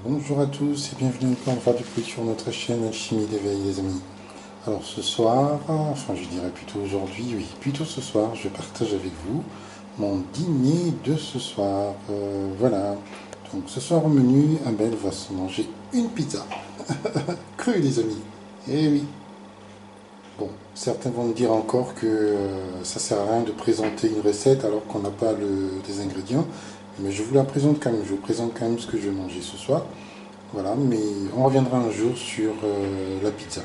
Bonjour à tous et bienvenue encore une fois de plus sur notre chaîne Alchimie d'éveil les amis. Alors ce soir, enfin je dirais plutôt aujourd'hui, oui, plutôt ce soir, je partage avec vous mon dîner de ce soir. Voilà, donc ce soir au menu, Abel va se manger une pizza. Crue les amis. Eh oui. Bon, certains vont me dire encore que ça sert à rien de présenter une recette alors qu'on n'a pas des ingrédients. Mais je vous la présente quand même, je vous présente quand même ce que je vais manger ce soir. Voilà, mais on reviendra un jour sur la pizza.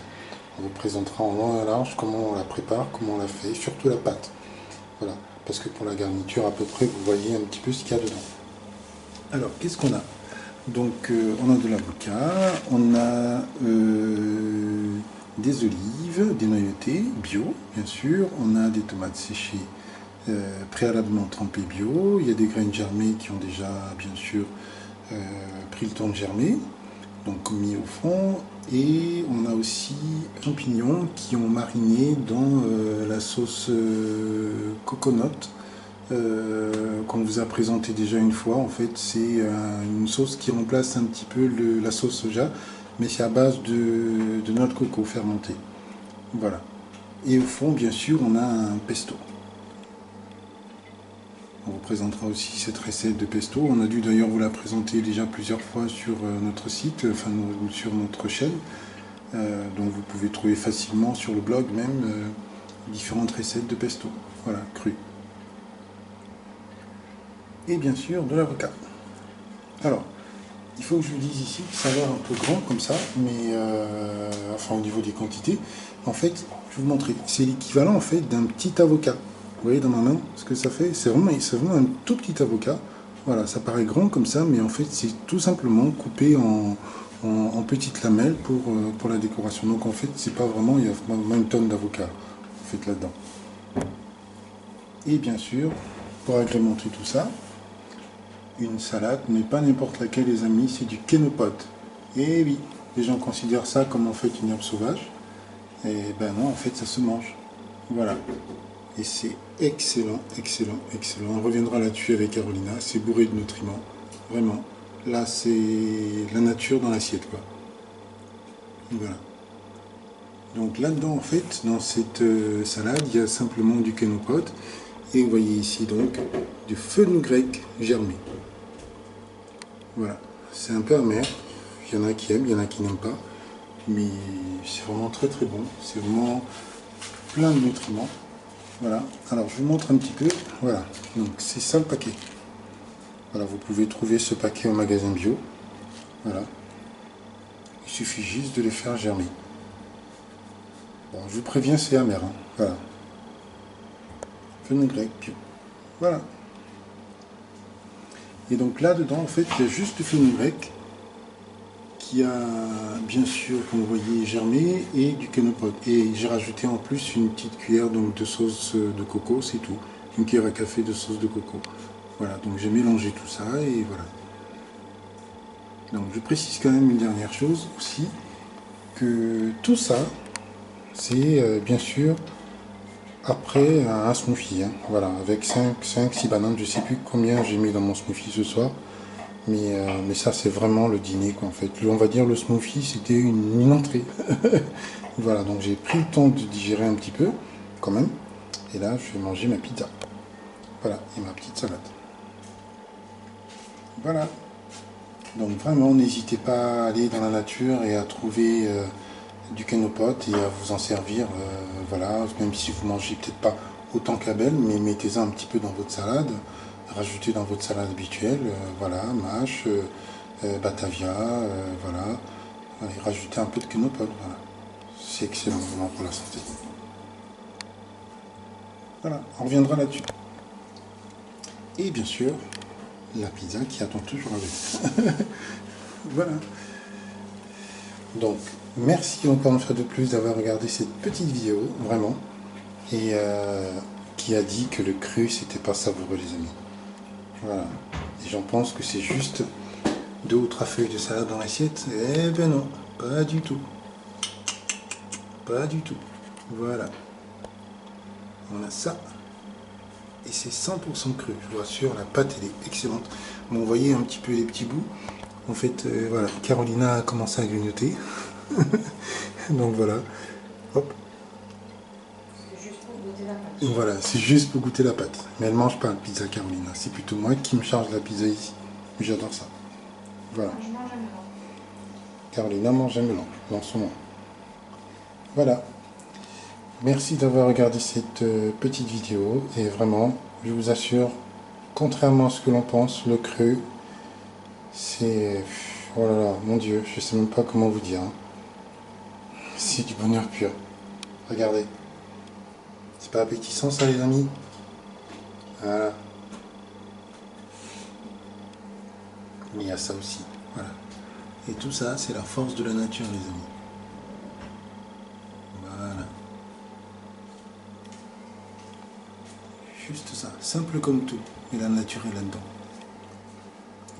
On vous présentera en long et en large comment on la prépare, comment on la fait, surtout la pâte. Voilà, parce que pour la garniture, à peu près, vous voyez un petit peu ce qu'il y a dedans. Alors, qu'est-ce qu'on a? Donc, on a de l'avocat, on a des olives, des noyautés bio, bien sûr. On a des tomates séchées préalablement trempées bio. Il y a des graines germées qui ont déjà, bien sûr, pris le temps de germer, donc mis au fond. Et on a aussi des champignons qui ont mariné dans la sauce coconut qu'on vous a présenté déjà une fois. En fait, c'est une sauce qui remplace un petit peu la sauce soja, mais c'est à base de noix de coco fermentée. Voilà. Et au fond, bien sûr, on a un pesto. On vous présentera aussi cette recette de pesto. On a dû d'ailleurs vous la présenter déjà plusieurs fois sur notre site, enfin sur notre chaîne. Donc vous pouvez trouver facilement sur le blog même différentes recettes de pesto. Voilà, cru. Et bien sûr de l'avocat. Alors, il faut que je vous dise ici que ça a l'air un peu grand comme ça, mais enfin au niveau des quantités, en fait, je vais vous montrer. C'est l'équivalent en fait d'un petit avocat. Vous voyez dans ma main ce que ça fait? C'est vraiment un tout petit avocat. Voilà, ça paraît grand comme ça, mais en fait c'est tout simplement coupé en petites lamelles pour la décoration. Donc en fait, c'est pas vraiment, il y a vraiment une tonne d'avocat en fait là-dedans. Et bien sûr, pour agrémenter tout ça, une salade, mais pas n'importe laquelle les amis, c'est du kenopod. Et oui, les gens considèrent ça comme en fait une herbe sauvage. Et ben non, en fait ça se mange. Voilà. Et c'est excellent, excellent, excellent. On reviendra là-dessus avec Carolina. C'est bourré de nutriments. Vraiment. Là, c'est la nature dans l'assiette, quoi. Voilà. Donc là-dedans, en fait, dans cette salade, il y a simplement du kenopod. Et vous voyez ici donc du fenugrec germé. Voilà. C'est un peu amer. Il y en a qui aiment, il y en a qui n'aiment pas. Mais c'est vraiment très très bon. C'est vraiment plein de nutriments. Voilà. Alors je vous montre un petit peu. Voilà. Donc c'est ça le paquet. Voilà, vous pouvez trouver ce paquet au magasin bio. Voilà. Il suffit juste de les faire germer. Bon, je vous préviens, c'est amer. Hein. Voilà. Fenugrec bio. Voilà. Et donc là-dedans, en fait, il y a juste le fenugrec qui a, bien sûr, comme vous voyez, germé et du kenopod. Et j'ai rajouté en plus une petite cuillère donc, de sauce de coco, c'est tout. Une cuillère à café de sauce de coco. Voilà, donc j'ai mélangé tout ça et voilà. Donc je précise quand même une dernière chose aussi, que tout ça, c'est bien sûr après un smoothie. Hein. Voilà, avec 6 bananes, je ne sais plus combien j'ai mis dans mon smoothie ce soir. Mais ça, c'est vraiment le dîner, quoi, en fait. On va dire le smoothie, c'était une entrée. Voilà, donc j'ai pris le temps de digérer un petit peu, quand même. Et là, je vais manger ma pizza. Voilà, et ma petite salade. Voilà. Donc vraiment, n'hésitez pas à aller dans la nature et à trouver du kenopod et à vous en servir. Voilà, même si vous mangez peut-être pas autant qu'Abel, mais mettez-en un petit peu dans votre salade. Rajoutez dans votre salade habituelle, voilà, mâche, batavia, voilà. Et rajoutez un peu de kenopod, voilà. C'est excellent vraiment pour la santé. Voilà, on reviendra là-dessus. Et bien sûr, la pizza qui attend toujours avec. Voilà. Donc, merci encore une fois de plus d'avoir regardé cette petite vidéo, vraiment. Et qui a dit que le cru, c'était pas savoureux, les amis. Voilà. Les gens pensent que c'est juste 2 ou 3 feuilles de salade dans l'assiette. Eh ben non, pas du tout. Pas du tout. Voilà. On a ça. Et c'est 100% cru. Je vous rassure, la pâte, elle est excellente. Bon, vous voyez un petit peu les petits bouts. En fait, voilà, Carolina a commencé à grignoter. Donc voilà, hop. C'est juste pour goûter la pâte. Voilà, c'est juste pour goûter la pâte. Mais elle mange pas la pizza Carolina. C'est plutôt moi qui me charge la pizza ici. Mais j'adore ça. Voilà. Je mange un mélange. Carolina mange un mélange en ce moment. Voilà. Merci d'avoir regardé cette petite vidéo. Et vraiment, je vous assure, contrairement à ce que l'on pense, le cru, c'est... Oh là là, mon Dieu, je sais même pas comment vous dire. Hein. C'est du bonheur pur. Regardez. C'est pas appétissant ça les amis? Voilà. Mais il y a ça aussi. Voilà. Et tout ça, c'est la force de la nature les amis. Voilà. Juste ça. Simple comme tout. Et la nature est là-dedans.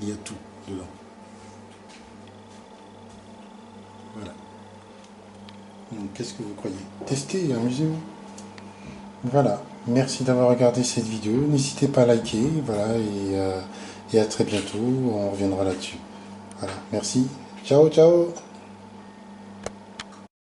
Il y a tout dedans. Voilà. Donc qu'est-ce que vous croyez? Testez et amusez-vous. Voilà. Merci d'avoir regardé cette vidéo. N'hésitez pas à liker. Voilà. Et à très bientôt. On reviendra là-dessus. Voilà. Merci. Ciao, ciao.